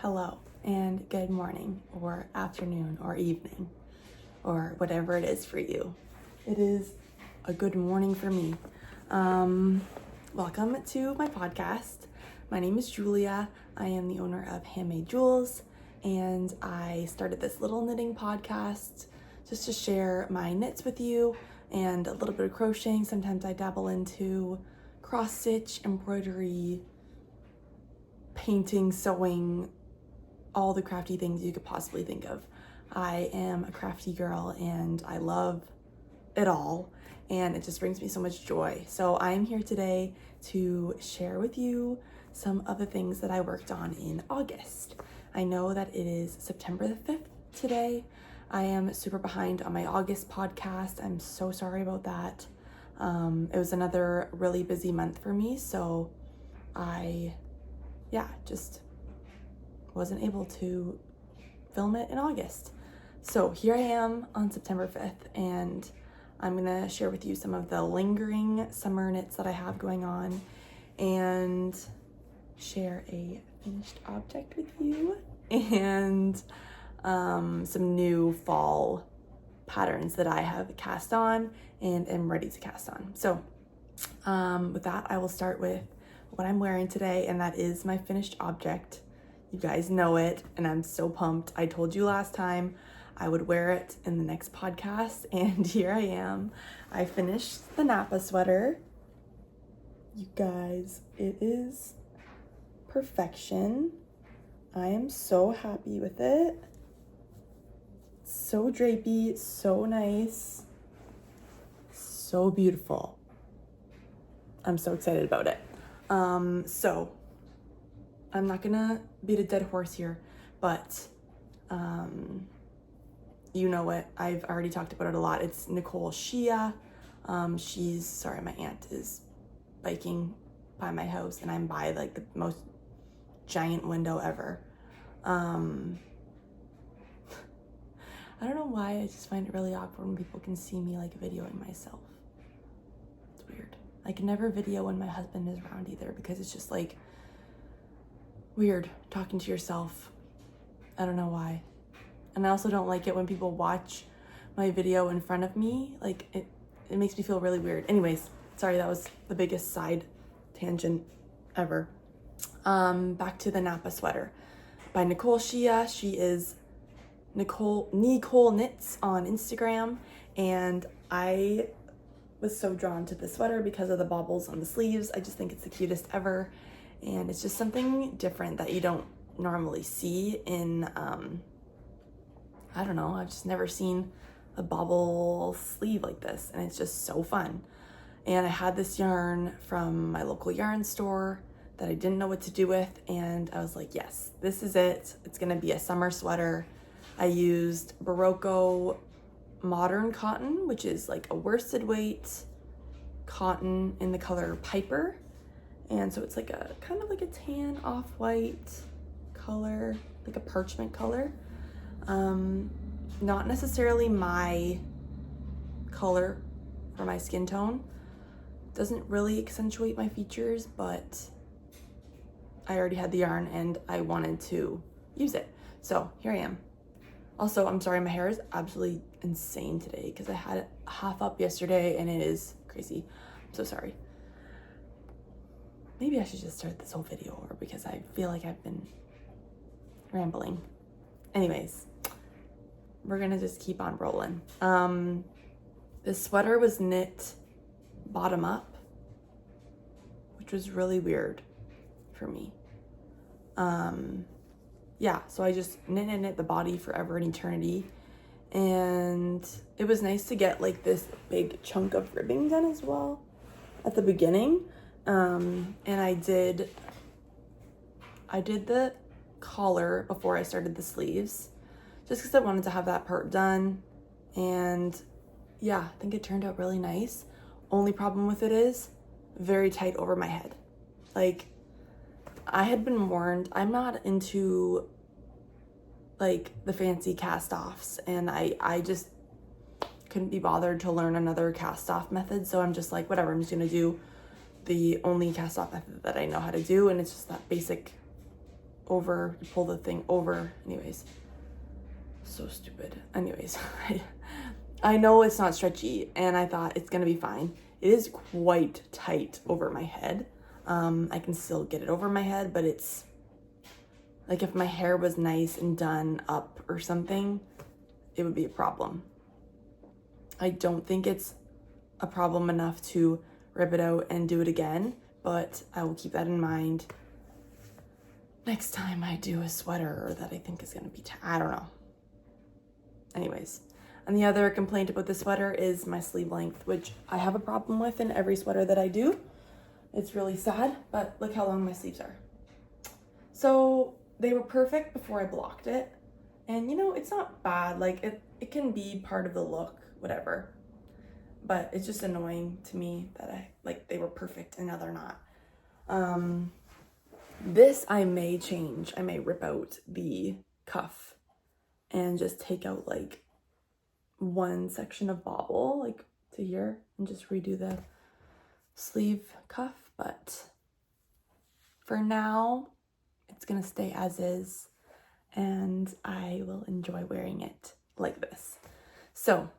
hello and good morning or afternoon or evening or whatever it is for you. It is a good morning for me. Welcome to my podcast. My name is Julia. I am the owner of Handmade Jules, and I started this little knitting podcast just to share my knits with you and a little bit of crocheting. Sometimes I dabble into cross stitch, embroidery, painting, sewing, all the crafty things you could possibly think of. I am a crafty girl and I love it all, and it just brings me so much joy. So I am here today to share with you some of the things that I worked on in August. I know that it is September the 5th today. I am super behind on my August podcast. I'm so sorry about that. It was another really busy month for me, so I just wasn't able to film it in August. So here I am on September 5th, and I'm gonna share with you some of the lingering summer knits that I have going on and share a finished object with you and some new fall patterns that I have cast on and am ready to cast on. So with that, I will start with what I'm wearing today, and that is my finished object. You guys know it, and I'm so pumped. I told you last time I would wear it in the next podcast, and here I am. I finished the Napa sweater. You guys, it is perfection. I am so happy with it. So drapey, so nice, so beautiful. I'm so excited about it. So I'm not gonna beat a dead horse here, but you know it. I've already talked about it a lot. It's Nicole Shea. Sorry, my aunt is biking by my house, and I'm by like the most giant window ever. I don't know why, I just find it really awkward when people can see me like videoing myself. It's weird. I can never video when my husband is around either, because it's just like weird talking to yourself. I don't know why. And I also don't like it when people watch my video in front of me. Like it makes me feel really weird. Anyways, sorry, that was the biggest side tangent ever. Back to the Napa sweater by Nicole Shea. She is Nicole Knits on Instagram, and I was so drawn to the sweater because of the bobbles on the sleeves. I just think it's the cutest ever, and it's just something different that you don't normally see in I don't know, I've just never seen a bobble sleeve like this, and it's just so fun. And I had this yarn from my local yarn store that I didn't know what to do with, and I was like, yes, this is it. It's gonna be a summer sweater. I used Berroco modern cotton, which is like a worsted weight cotton in the color Piper. And so it's like a kind of like a tan off-white color, like a parchment color. Not necessarily my color for my skin tone. Doesn't really accentuate my features, but I already had the yarn and I wanted to use it. So here I am. Also, I'm sorry, my hair is absolutely insane today because I had it half up yesterday and it is crazy. I'm so sorry. Maybe I should just start this whole video over because I feel like I've been rambling. Anyways, we're gonna just keep on rolling. This sweater was knit bottom up, which was really weird for me. So I just knit the body forever and eternity, and it was nice to get like this big chunk of ribbing done as well at the beginning. And I did the collar before I started the sleeves, just because I wanted to have that part done. And yeah, I think it turned out really nice. Only problem with it is very tight over my head. Like, I had been warned, I'm not into like the fancy cast-offs, and I just couldn't be bothered to learn another cast-off method. So I'm just like, whatever, I'm just gonna do the only cast-off method that I know how to do, and it's just that basic over, you pull the thing over. Anyways, so stupid. Anyways, I know it's not stretchy, and I thought it's gonna be fine. It is quite tight over my head. I can still get it over my head, but it's like if my hair was nice and done up or something, it would be a problem. I don't think it's a problem enough to rip it out and do it again, but I will keep that in mind next time I do a sweater that I think is gonna be, I don't know. Anyways, and the other complaint about this sweater is my sleeve length, which I have a problem with in every sweater that I do. It's really sad, but look how long my sleeves are. So they were perfect before I blocked it. And you know, it's not bad. Like it can be part of the look, whatever. But it's just annoying to me that they were perfect and now they're not. This I may change. I may rip out the cuff and just take out like one section of bobble, like to here, and just redo the sleeve cuff. But for now, it's gonna stay as is, and I will enjoy wearing it like this. So,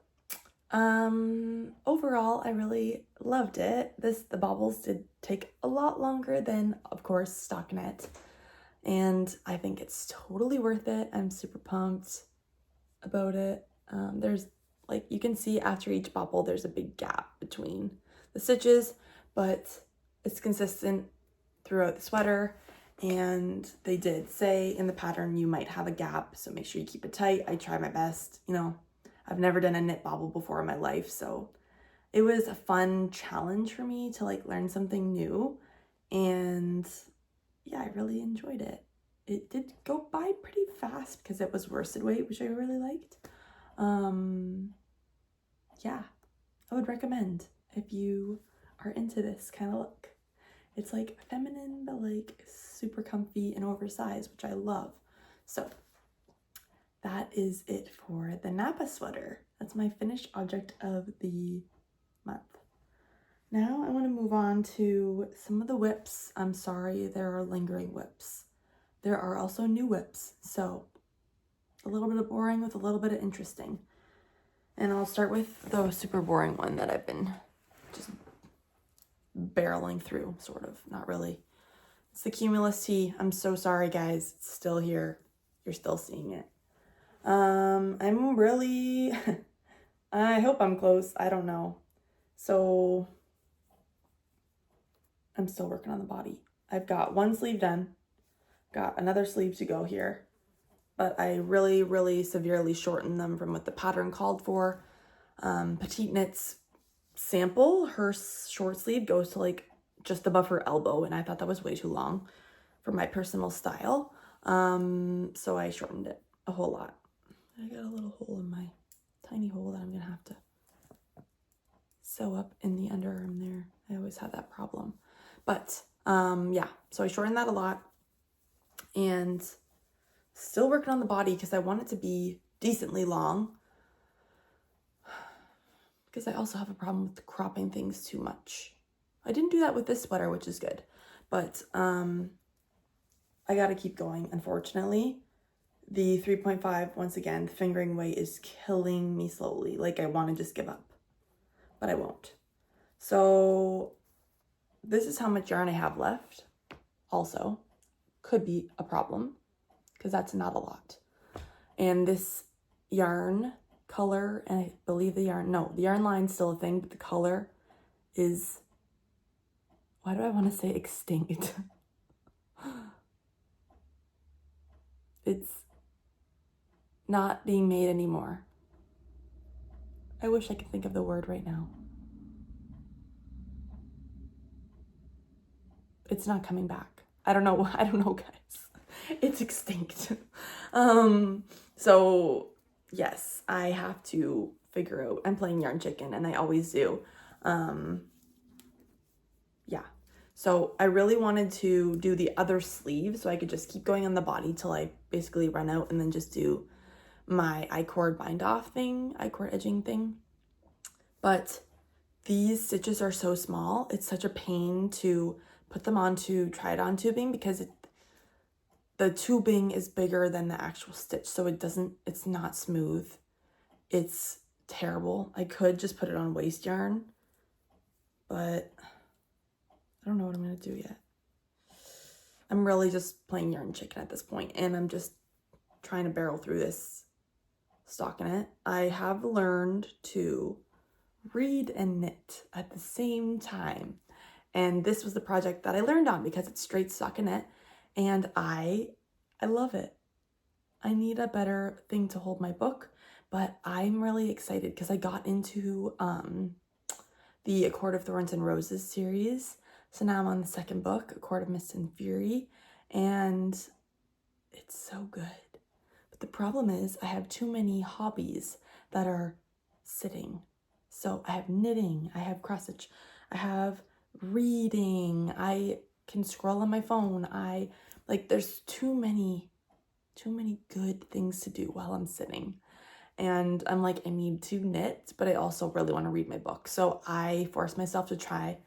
overall, I really loved it. The bobbles did take a lot longer than, of course, stockinette, and I think it's totally worth it. I'm super pumped about it. There's, like, you can see after each bobble, there's a big gap between the stitches, but it's consistent throughout the sweater. And they did say in the pattern you might have a gap, so make sure you keep it tight. I try my best. You know, I've never done a knit bobble before in my life, so it was a fun challenge for me to like learn something new. And yeah, I really enjoyed it. It did go by pretty fast because it was worsted weight, which I really liked. Yeah, I would recommend if you are into this kind of look. It's like feminine, but like super comfy and oversized, which I love. So that is it for the Napa sweater. That's my finished object of the month. Now I want to move on to some of the whips. I'm sorry, there are lingering whips. There are also new whips. So a little bit of boring with a little bit of interesting. And I'll start with the super boring one that I've been just barreling through, sort of, not really. It's the Cumulus Tee. I'm so sorry, guys. It's still here. You're still seeing it. I'm really, I hope I'm close. I don't know. So I'm still working on the body. I've got one sleeve done. Got another sleeve to go here. But I really, really severely shortened them from what the pattern called for. PetiteKnit's sample, her short sleeve goes to like just above her elbow, and I thought that was way too long for my personal style. So I shortened it a whole lot. I got a little hole in my tiny hole that I'm gonna have to sew up in the underarm there. I always have that problem. But yeah, so I shortened that a lot and still working on the body because I want it to be decently long. Because I also have a problem with cropping things too much. I didn't do that with this sweater, which is good. But I gotta keep going, unfortunately. The 3.5, once again, the fingering weight is killing me slowly. Like, I want to just give up. But I won't. So this is how much yarn I have left. Also, could be a problem. Because that's not a lot. And this yarn color, and I believe the yarn line's still a thing, but the color is, why do I want to say extinct? It's not being made anymore. I wish I could think of the word right now. It's not coming back. I don't know, guys. It's extinct. So yes, I have to figure out, I'm playing yarn chicken and I always do. Yeah, so I really wanted to do the other sleeve so I could just keep going on the body till I basically run out and then just do my I-cord bind off thing, I-cord edging thing. But these stitches are so small, it's such a pain to put them onto try-it-on tubing because the tubing is bigger than the actual stitch, so it's not smooth. It's terrible. I could just put it on waste yarn, but I don't know what I'm gonna do yet. I'm really just playing yarn chicken at this point, and I'm just trying to barrel through this stockinette. I have learned to read and knit at the same time, and this was the project that I learned on because it's straight stockinette, and I love it. I need a better thing to hold my book, but I'm really excited because I got into the A Court of Thorns and Roses series. So now I'm on the second book, A Court of Mist and Fury, and it's so good. But the problem is I have too many hobbies that are sitting. So I have knitting, I have cross stitch, I have reading, I can scroll on my phone. There's too many good things to do while I'm sitting. And I'm like, I need to knit, but I also really want to read my book. So I forced myself to try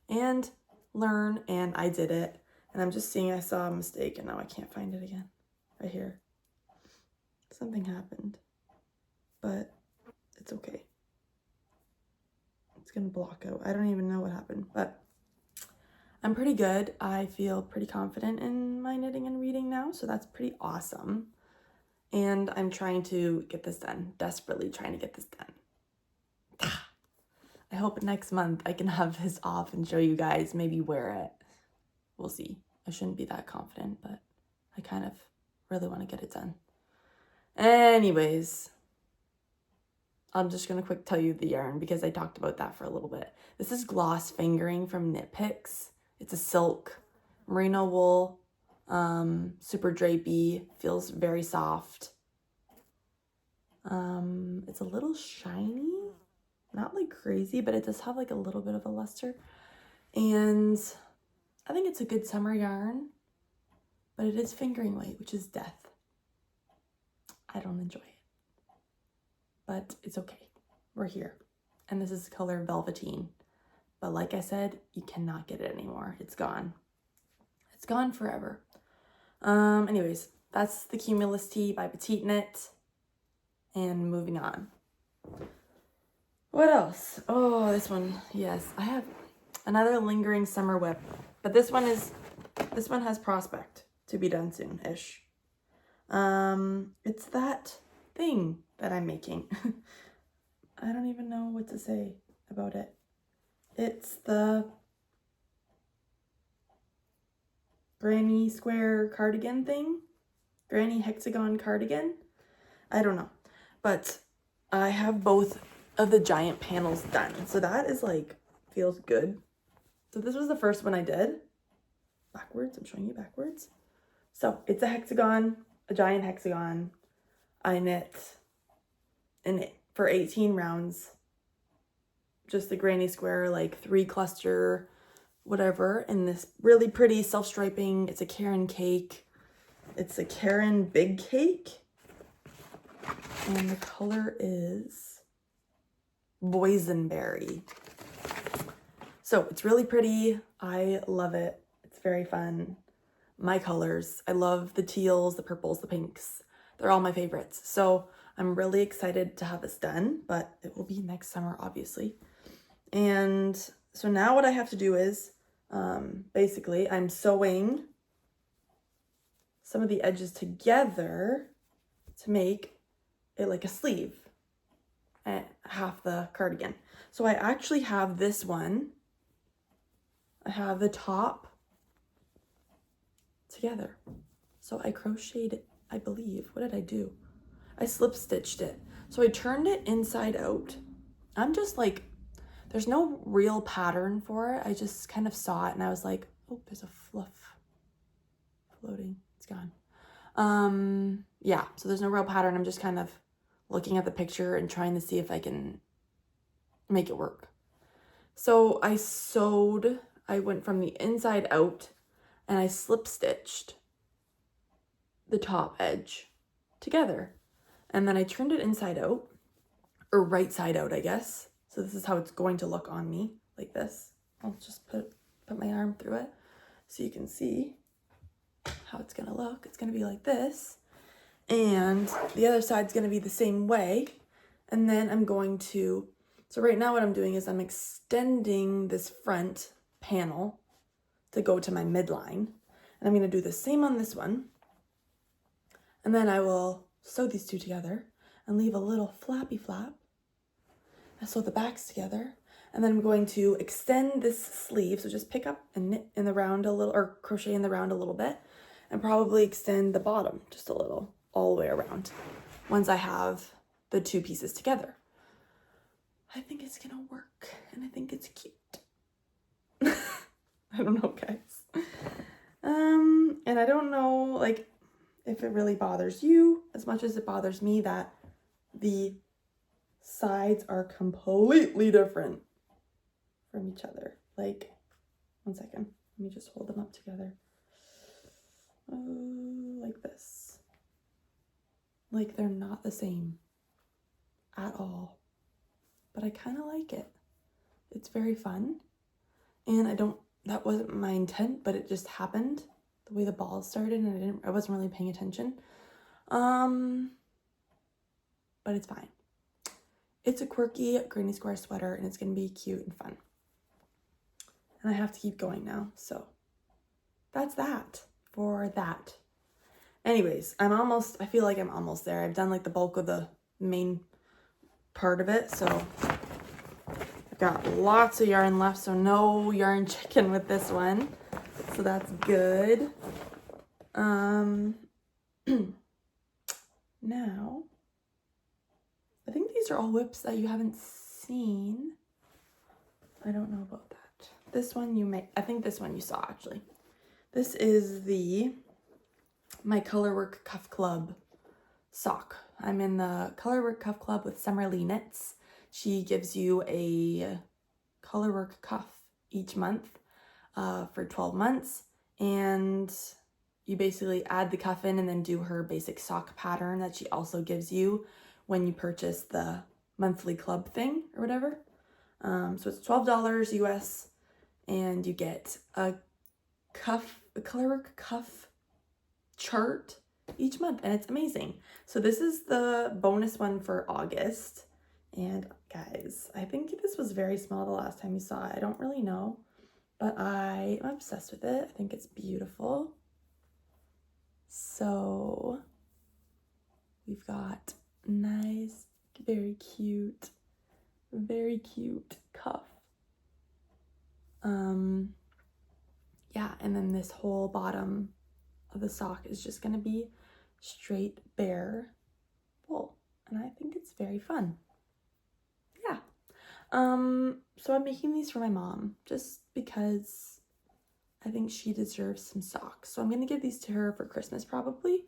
and learn, and I did it. And I'm just seeing I saw a mistake, and now I can't find it again. Right here. Something happened, but it's okay. It's gonna block out. I don't even know what happened, but I'm pretty good. I feel pretty confident in my knitting and reading now, so that's pretty awesome. And I'm trying to get this done, desperately trying to get this done. I hope next month I can have this off and show you guys, maybe wear it. We'll see. I shouldn't be that confident, but I kind of really want to get it done. Anyways, I'm just going to quick tell you the yarn because I talked about that for a little bit. This is Gloss Fingering from KnitPicks. It's a silk merino wool, super drapey, feels very soft. It's a little shiny, not like crazy, but it does have like a little bit of a luster. And I think it's a good summer yarn, but it is fingering weight, which is death. I don't enjoy it, but it's okay. We're here. And this is the color Velveteen. But like I said, you cannot get it anymore. It's gone. It's gone forever. Anyways, that's the Cumulus Tee by PetiteKnit. And moving on. What else? Oh, this one. Yes, I have another lingering summer whip. But this one has prospect to be done soon-ish. It's that thing that I'm making. I don't even know what to say about it. It's the granny square cardigan thing. Granny hexagon cardigan. I don't know. But I have both of the giant panels done. So that is like, feels good. So this was the first one I did. Backwards, I'm showing you backwards. So it's a hexagon, a giant hexagon. I knit for 18 rounds. Just the granny square, like 3 cluster, whatever. And this really pretty self-striping. It's a Karen cake. It's a Karen big cake. And the color is boysenberry. So it's really pretty. I love it. It's very fun. My colors. I love the teals, the purples, the pinks. They're all my favorites. So I'm really excited to have this done, but it will be next summer, obviously. And so now what I have to do is, basically, I'm sewing some of the edges together to make it like a sleeve at half the cardigan. So I actually have this one. I have the top together. So I crocheted it, I believe. What did I do? I slip stitched it. So I turned it inside out. I'm just like, there's no real pattern for it. I just kind of saw it and I was like, oh, there's a fluff floating. It's gone. Yeah, so there's no real pattern. I'm just kind of looking at the picture and trying to see if I can make it work. So I went from the inside out and I slip stitched the top edge together. And then I turned it inside out, or right side out, I guess. So this is how it's going to look on me, like this. I'll just put my arm through it so you can see. how it's gonna look. It's gonna be like this, and the other side's gonna be the same way. And then I'm going to, so right now what I'm doing is I'm extending this front panel to go to my midline. And I'm gonna do the same on this one. And then I will sew these two together and leave a little flappy flap. I sew the backs together. And then I'm going to extend this sleeve. So just pick up and knit in the round a little, or crochet in the round a little bit, and probably extend the bottom just a little all the way around once I have the two pieces together. I think it's gonna work, and I think it's cute. I don't know, guys. And I don't know, like, if it really bothers you as much as it bothers me that the sides are completely different from each other. Like, one second, let me just hold them up together. Like this. Like, they're not the same at all, but I kind of like it. It's very fun, and that wasn't my intent, but it just happened the way the balls started, and I wasn't really paying attention. But it's fine. It's a quirky granny square sweater, and it's gonna be cute and fun. And I have to keep going now, so that's that for that. Anyways, I feel like I'm almost there. I've done like the bulk of the main part of it, so I've got lots of yarn left, so no yarn chicken with this one, so that's good. Now I think these are all whips that you haven't seen. I don't know about that. This one I think this one you saw actually. This is my Colorwork Cuff Club sock. I'm in the Colorwork Cuff Club with Summerlee Knits. She gives you a Colorwork cuff each month for 12 months. And you basically add the cuff in and then do her basic sock pattern that she also gives you when you purchase the monthly club thing or whatever. So it's $12 US, and you get a Colorwork cuff chart each month, and it's amazing. So this is the bonus one for August. And guys, I think this was very small the last time you saw it. I don't really know, but I'm obsessed with it. I think it's beautiful. So we've got nice, very cute cuff. Yeah, and then this whole bottom of the sock is just gonna be straight bare wool, and I think it's very fun. Yeah. So I'm making these for my mom just because I think she deserves some socks. So I'm gonna give these to her for Christmas probably.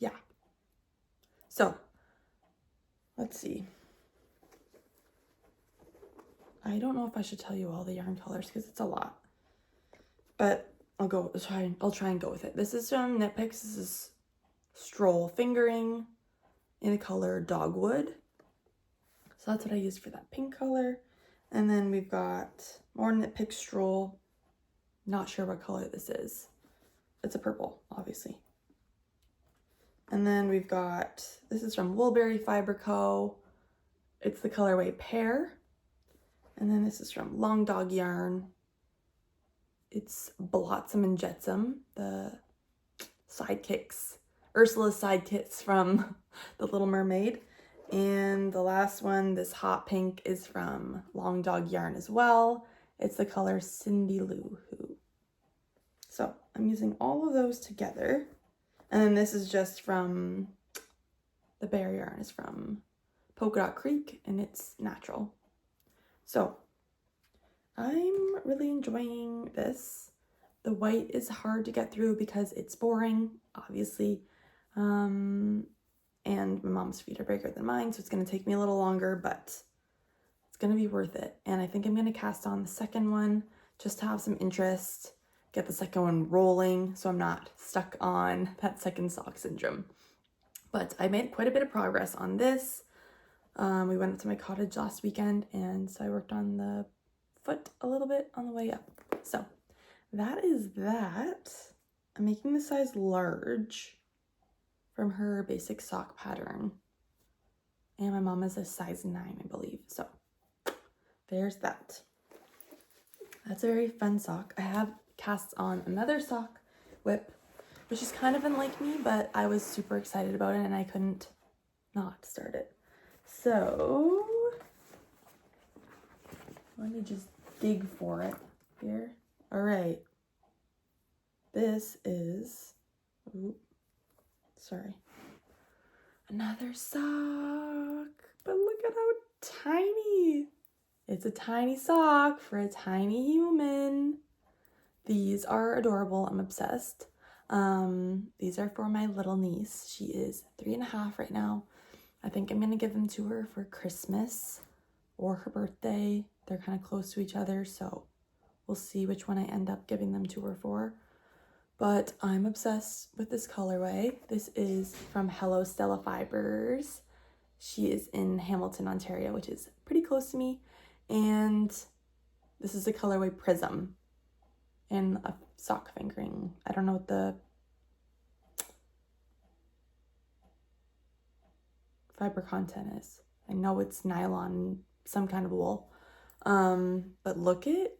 Yeah. So let's see. I don't know if I should tell you all the yarn colors because it's a lot, but I'll try and go with it. This is from KnitPicks. This is Stroll Fingering in the color Dogwood. So that's what I used for that pink color. And then we've got more KnitPicks Stroll. Not sure what color this is. It's a purple, obviously. And then we've got, this is from Woolberry Fiber Co. It's the colorway Pear. And then this is from Long Dog Yarn. It's Blotsam and Jetsam, the sidekicks, Ursula's sidekicks from The Little Mermaid. And the last one, this hot pink, is from Long Dog Yarn as well. It's the color Cindy Lou Who. So I'm using all of those together. And then this is just from, the Bear yarn is from Polka Dot Creek, and it's natural. So I'm really enjoying this. The white is hard to get through because it's boring, obviously. And my mom's feet are bigger than mine, so it's going to take me a little longer, but it's going to be worth it. And I think I'm going to cast on the second one just to have some interest, get the second one rolling so I'm not stuck on that second sock syndrome. But I made quite a bit of progress on this. We went up to my cottage last weekend, and so I worked on the foot a little bit on the way up. So that is that. I'm making the size large from her basic sock pattern. And my mom is a size 9, I believe. So there's that. That's a very fun sock. I have cast on another sock whip, which is kind of unlike me, but I was super excited about it and I couldn't not start it. So let me just dig for it here. All right. This is, another sock, but look at how tiny. It's a tiny sock for a tiny human. These are adorable. I'm obsessed. These are for my little niece. She is 3.5 right now. I think I'm gonna give them to her for Christmas or her birthday. They're kind of close to each other, so we'll see which one I end up giving them to her for. But I'm obsessed with this colorway. This is from Hello Stella Fibres. She is in Hamilton, Ontario, which is pretty close to me. And this is the colorway Prism and a sock fingering. I don't know what the fiber content is. I know it's nylon, some kind of wool. But look at,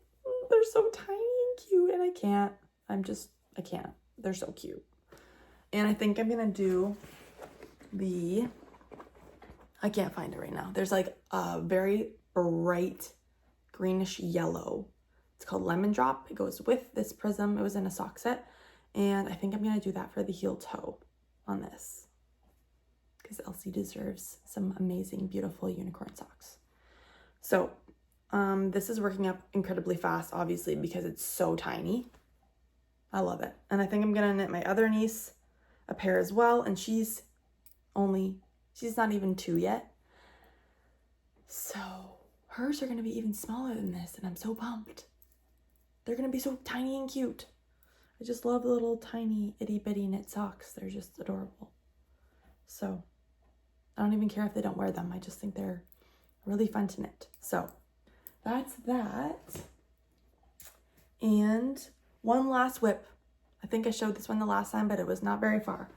they're so tiny and cute, and I can't. They're so cute. And I think I'm gonna do I can't find it right now. There's like a very bright greenish yellow. It's called Lemon Drop. It goes with this Prism. It was in a sock set. And I think I'm gonna do that for the heel toe on this, because Elsie deserves some amazing, beautiful unicorn socks. So this is working up incredibly fast, obviously, because it's so tiny. I love it. And I think I'm gonna knit my other niece a pair as well, and she's not even 2 yet. So hers are gonna be even smaller than this, and I'm so pumped. They're gonna be so tiny and cute. I just love the little tiny itty bitty knit socks. They're just adorable. So I don't even care if they don't wear them. I just think they're really fun to knit. So that's that. And one last whip. I think I showed this one the last time, but it was not very far.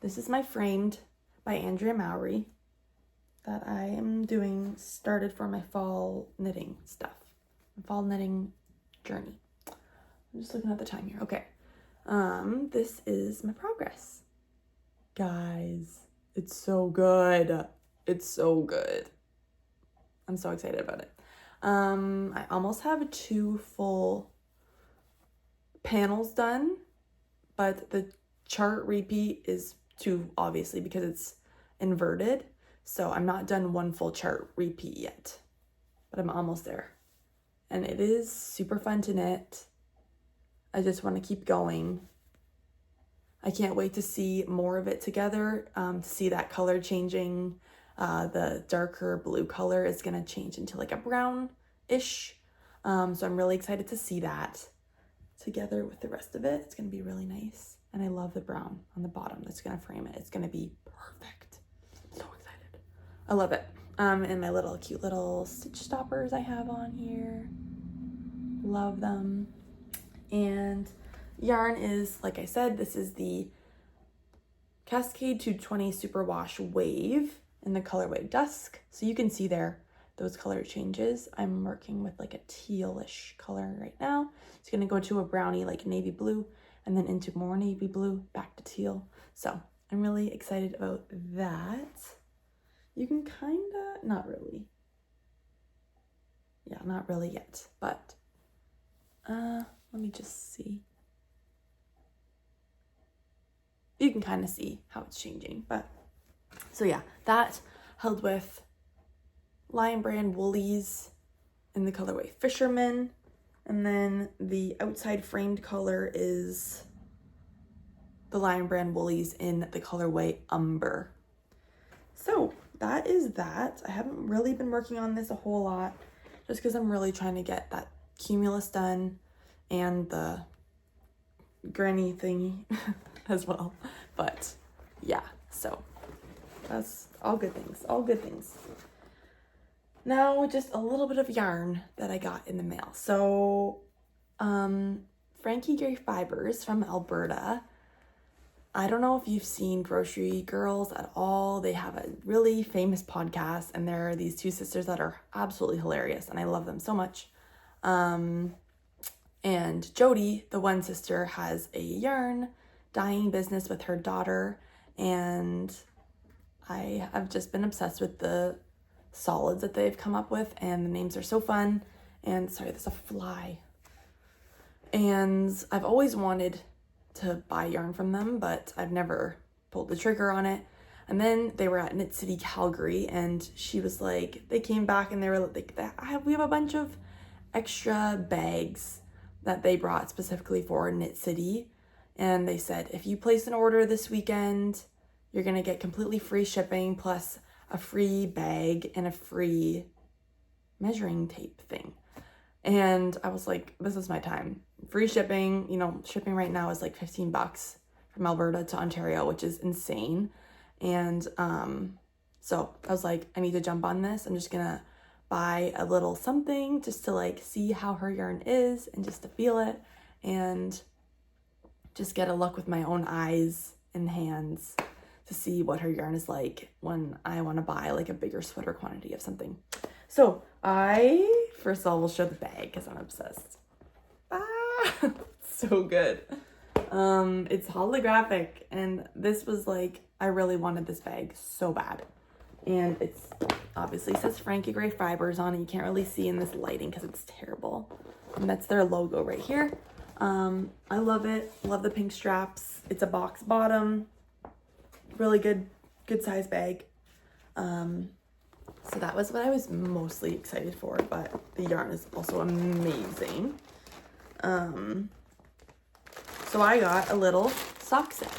This is my framed by Andrea Mowry that I am doing, started for my fall knitting stuff, fall knitting journey. I'm just looking at the time here. Okay. This is my progress. Guys, it's so good. It's so good. I'm so excited about it. I almost have 2 full panels done, but the chart repeat is 2, obviously, because it's inverted. So I'm not done 1 full chart repeat yet, but I'm almost there. And it is super fun to knit. I just want to keep going. I can't wait to see more of it together, to see that color changing. The darker blue color is going to change into like a brown-ish. So I'm really excited to see that together with the rest of it. It's going to be really nice. And I love the brown on the bottom that's going to frame it. It's going to be perfect. I'm so excited. I love it. And my little cute little stitch stoppers I have on here. Love them. And yarn is, like I said, this is the Cascade 220 Superwash Wave in the colorway Dusk. So you can see there those color changes. I'm working with like a tealish color right now. It's gonna go to a brownie, like navy blue, and then into more navy blue, back to teal. So I'm really excited about that. You can kinda, not really. Yeah, not really yet, but let me just see. You can kind of see how it's changing, but so yeah, that held with Lion Brand Woolies in the colorway Fisherman, and then the outside framed color is the Lion Brand Woolies in the colorway Umber. So that is that. I haven't really been working on this a whole lot, just because I'm really trying to get that Cumulus done and the granny thingy as well. But yeah, so that's all good things, all good things. Now just a little bit of yarn that I got in the mail. So Frankie Grey Fibres from Alberta. I don't know if you've seen Grocery Girls at all. They have a really famous podcast, and there are these two sisters that are absolutely hilarious, and I love them so much. And Jody, the one sister, has a yarn dyeing business with her daughter, and I have just been obsessed with the solids that they've come up with, and the names are so fun. And sorry, there's a fly. And I've always wanted to buy yarn from them, but I've never pulled the trigger on it. And then they were at Knit City, Calgary, and she was like, they came back and they were like, we have a bunch of extra bags that they brought specifically for Knit City. And they said, if you place an order this weekend, you're gonna get completely free shipping plus a free bag and a free measuring tape thing. And I was like, this is my time. Free shipping, shipping right now is like $15 from Alberta to Ontario, which is insane. And so I was like, I need to jump on this. I'm just gonna buy a little something just to like see how her yarn is and just to feel it and just get a look with my own eyes and hands to see what her yarn is like when I want to buy like a bigger sweater quantity of something. So I first of all will show the bag because I'm obsessed. So good. It's holographic, and this was like, I really wanted this bag so bad. And it's obviously says Frankie Grey Fibres on it. You can't really see in this lighting because it's terrible. And that's their logo right here. I love it. Love the pink straps. It's a box bottom. Really good size bag. So that was what I was mostly excited for, but the yarn is also amazing. So I got a little sock set.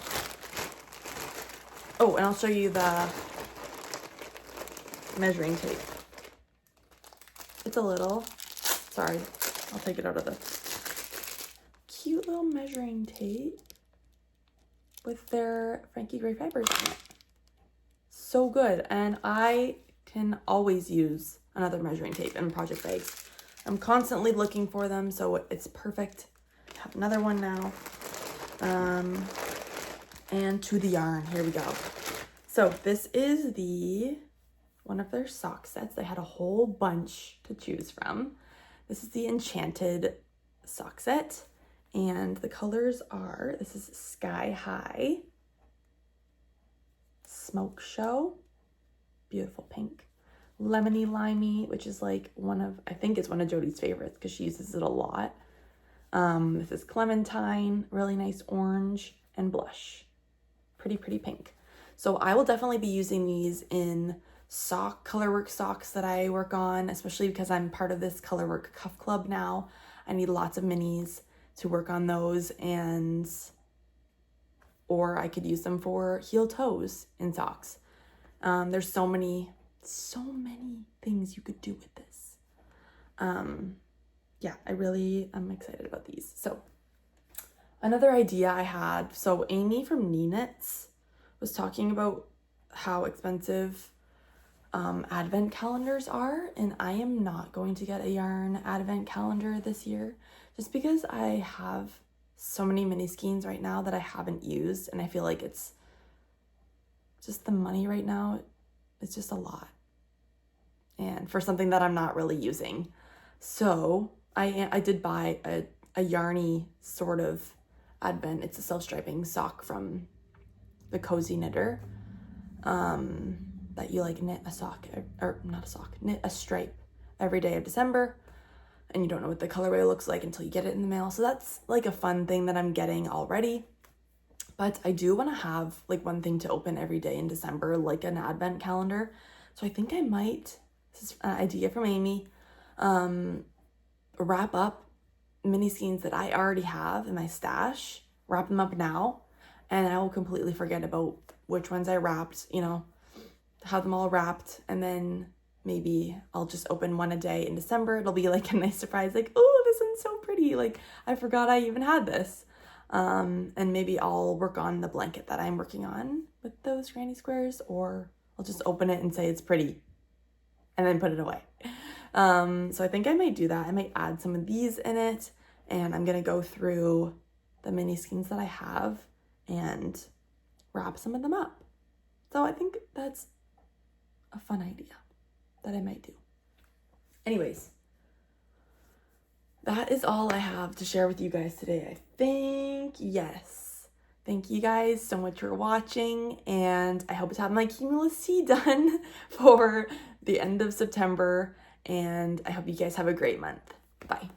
Oh, and I'll show you the measuring tape. It's a little, sorry, I'll take it out of the cute little measuring tape with their Frankie Grey Fibres in it. So good. And I can always use another measuring tape in project bags. I'm constantly looking for them, so it's perfect. I have another one now. And to the yarn, here we go. So this is one of their sock sets. They had a whole bunch to choose from. This is the Enchanted sock set, and the colors are, this is Sky High, Smoke Show, beautiful pink, Lemony Limey, which is like I think it's one of Jody's favorites because she uses it a lot. This is Clementine, really nice orange, and Blush, pretty pink. So I will definitely be using these in Colorwork socks that I work on, especially because I'm part of this Colorwork Cuff Club now. I need lots of minis to work on those, or I could use them for heel toes in socks. There's so many things you could do with this. Yeah, I really am excited about these. So another idea I had, so Amy from Knits was talking about how expensive advent calendars are, and I am not going to get a yarn advent calendar this year just because I have so many mini skeins right now that I haven't used, and I feel like it's just the money right now, it's just a lot, and for something that I'm not really using. So I did buy a yarny sort of advent. It's a self-striping sock from the Cozy Knitter, that you like knit a sock, or not a sock, knit a stripe every day of December, and you don't know what the colorway looks like until you get it in the mail. So that's like a fun thing that I'm getting already. But I do want to have like one thing to open every day in December, like an advent calendar. So I think I might, this is an idea from Amy, wrap up mini skeins that I already have in my stash, wrap them up now, and I will completely forget about which ones I wrapped, have them all wrapped, and then maybe I'll just open one a day in December. It'll be like a nice surprise, like, oh, this one's so pretty, like I forgot I even had this. And maybe I'll work on the blanket that I'm working on with those granny squares, or I'll just open it and say it's pretty and then put it away. So I think I might do that. I might add some of these in it and I'm gonna go through the mini skeins that I have and wrap some of them up. So I think that's a fun idea that I might do. Anyways, that is all I have to share with you guys today, I think. Yes. Thank you guys so much for watching, and I hope to have my Cumulus Tee done for the end of September, and I hope you guys have a great month. Bye.